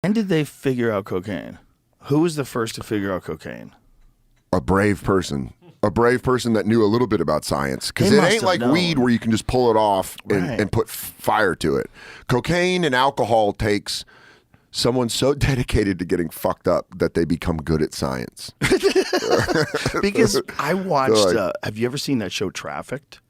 When did they figure out cocaine? Who was the first to figure out cocaine? A brave person. A brave person that knew a little bit about science. Because it ain't like weed where you can just pull it off and put fire to it. Cocaine and alcohol takes someone so dedicated to getting fucked up that they become good at science. Because I watched, have you ever seen that show Trafficked?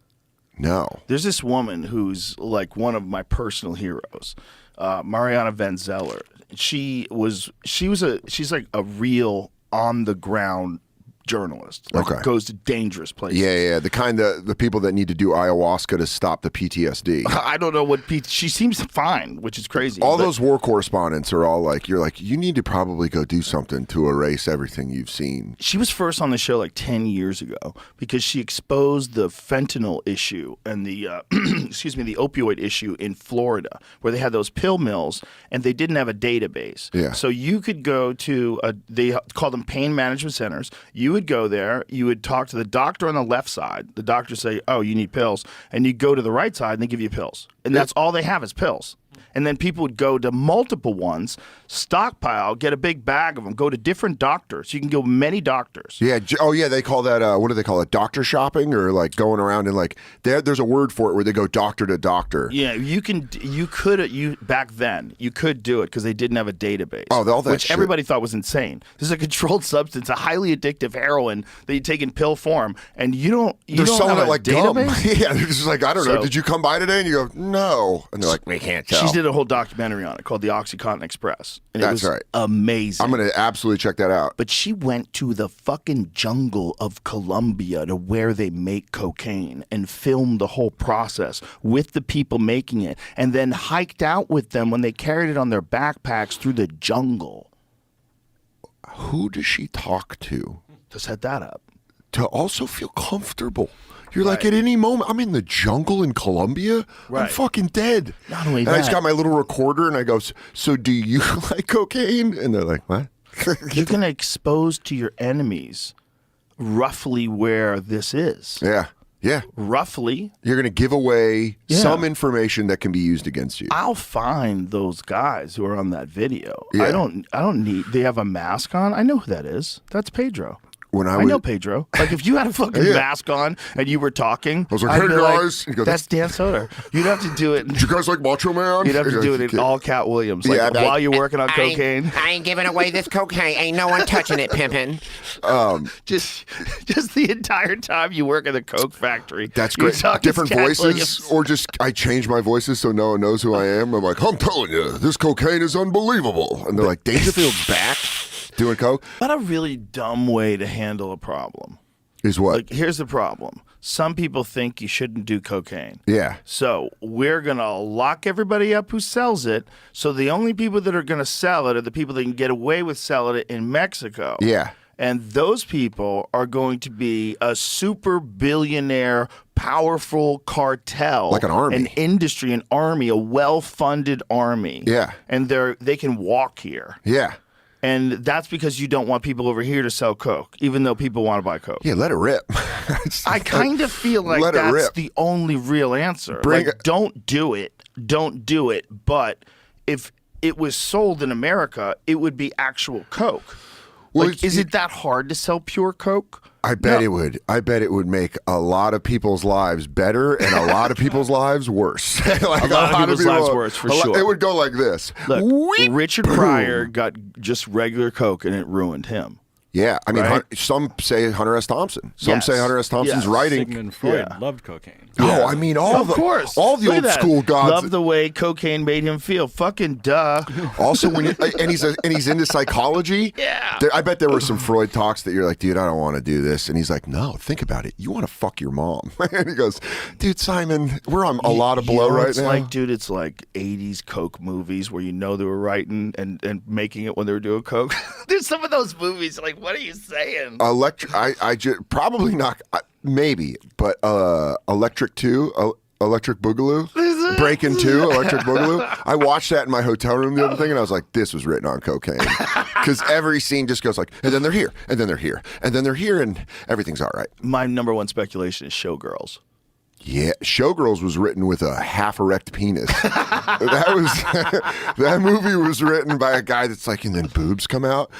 No. There's this woman who's like one of my personal heroes, Mariana Van Zeller. She's like a real on the ground journalist. Like goes to dangerous places. Yeah. The kind of the people that need to do ayahuasca to stop the PTSD. I don't know what she seems fine, which is crazy. All those war correspondents are all like, you're like, you need to probably go do something to erase everything you've seen. She was first on the show like 10 years ago because she exposed the fentanyl issue and the the opioid issue in Florida, where they had those pill mills and they didn't have a database. Yeah. So you could go to they call them pain management centers. You would go there, you would talk to the doctor on the left side. The doctor say, "Oh, you need pills," and you go to the right side and they give you pills, and that's all they have is pills. And then people would go to multiple ones, stockpile, get a big bag of them, go to different doctors. You can go many doctors. Yeah. Oh, yeah. They call that, what do they call it? Doctor shopping, or like going around and like, there's a word for it where they go doctor to doctor. Yeah. Back then, you could do it because they didn't have a database. Oh, all that which shit. Everybody thought was insane. This is a controlled substance, a highly addictive heroin that you take in pill form, and they're selling have it like database? Gum. Yeah. They're just like, I don't know. Did you come by today? And you go, no. And they're like, we can't tell. She did a whole documentary on it called The OxyContin Express. And That's it was amazing. I'm going to absolutely check that out. But she went to the fucking jungle of Colombia to where they make cocaine and filmed the whole process with the people making it, and then hiked out with them when they carried it on their backpacks through the jungle. Who does she talk to? To set that up. To also feel comfortable. You're like, at any moment, I'm in the jungle in Colombia. I'm fucking dead. Not only and that, I just got my little recorder, and I go, so do you like cocaine? And they're like, what? You're going to expose to your enemies roughly where this is. Yeah. Yeah. Roughly. You're going to give away some information that can be used against you. I'll find those guys who are on that video. Yeah. I don't need, they have a mask on. I know who that is. That's Pedro. I know Pedro. Like, if you had a fucking mask on and you were talking, I was like, hey guys. Like, that's Dan Soder. You'd have to do it. Did you guys like Macho Man? You'd have to do it in all Cat Williams. Like, while you're working on cocaine. I ain't giving away this cocaine. Ain't no one touching it, pimpin'. Just the entire time you work in the coke factory. That's great. Different voices, Williams. or just I change my voices so no one knows who I am. I'm like, I'm telling you, this cocaine is unbelievable. And they're like, Dangerfield's back doing coke. What a really dumb way to handle a problem. Is what? Like, here's the problem. Some people think you shouldn't do cocaine. Yeah. So we're going to lock everybody up who sells it. So the only people that are going to sell it are the people that can get away with selling it in Mexico. Yeah. And those people are going to be a super billionaire, powerful cartel. Like an army. An industry, an army, a well-funded army. Yeah. And they can walk here. Yeah. And that's because you don't want people over here to sell coke, even though people want to buy coke. Yeah, let it rip. I kind of feel like that's the only real answer. Don't do it. Don't do it. But if it was sold in America, it would be actual coke. Well, is it that hard to sell pure coke? I bet it would. I bet it would make a lot of people's lives better and a lot of people's lives worse. Like a lot of people's lives worse, for sure. It would go like this. Look, Weep, Richard Pryor got just regular coke and it ruined him. Yeah, I mean, right? some say Hunter S. Thompson. Some say Hunter S. Thompson's writing. Sigmund Freud loved cocaine. Oh, I mean, all the old school gods love the way cocaine made him feel. Fucking duh. Also, and he's into psychology. Yeah. I bet there were some Freud talks that you're like, dude, I don't want to do this, and he's like, no, think about it. You want to fuck your mom, and he goes, dude, Simon, we're on a lot of blow right now. It's like 80s coke movies where they were writing and making it when they were doing coke. There's some of those movies like, what are you saying? Probably not. Maybe, but Electric 2, Electric Boogaloo, Breaking 2, Electric Boogaloo. I watched that in my hotel room the other thing, and I was like, this was written on cocaine. Because every scene just goes like, and then they're here, and then they're here, and then they're here, and everything's all right. My number one speculation is Showgirls. Yeah, Showgirls was written with a half erect penis. That was that movie was written by a guy that's like, and then boobs come out.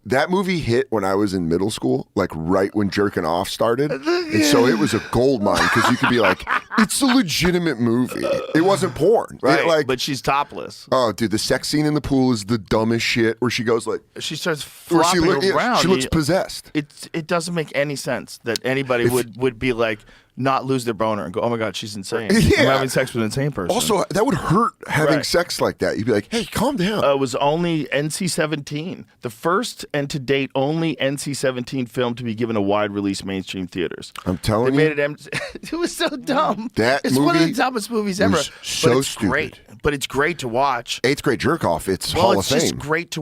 That movie hit when I was in middle school, like right when jerking off started, and so it was a gold mine because you could be like, it's a legitimate movie. It wasn't porn, right? But she's topless. Oh, dude, the sex scene in the pool is the dumbest shit. Where she goes like, she starts flopping around. She looks possessed. It doesn't make any sense that anybody would be like. Not lose their boner and go, oh my God, she's insane. Yeah. I'm having sex with an insane person. Also, that would hurt having sex like that. You'd be like, hey, calm down. It was only NC-17, the first and to date only NC-17 film to be given a wide release mainstream theaters. I'm telling you. They made it it was so dumb. It's one of the dumbest movies ever. So but it's stupid. Great. But it's great to watch. Eighth grade jerk off. It's Hall of Fame. It's just great to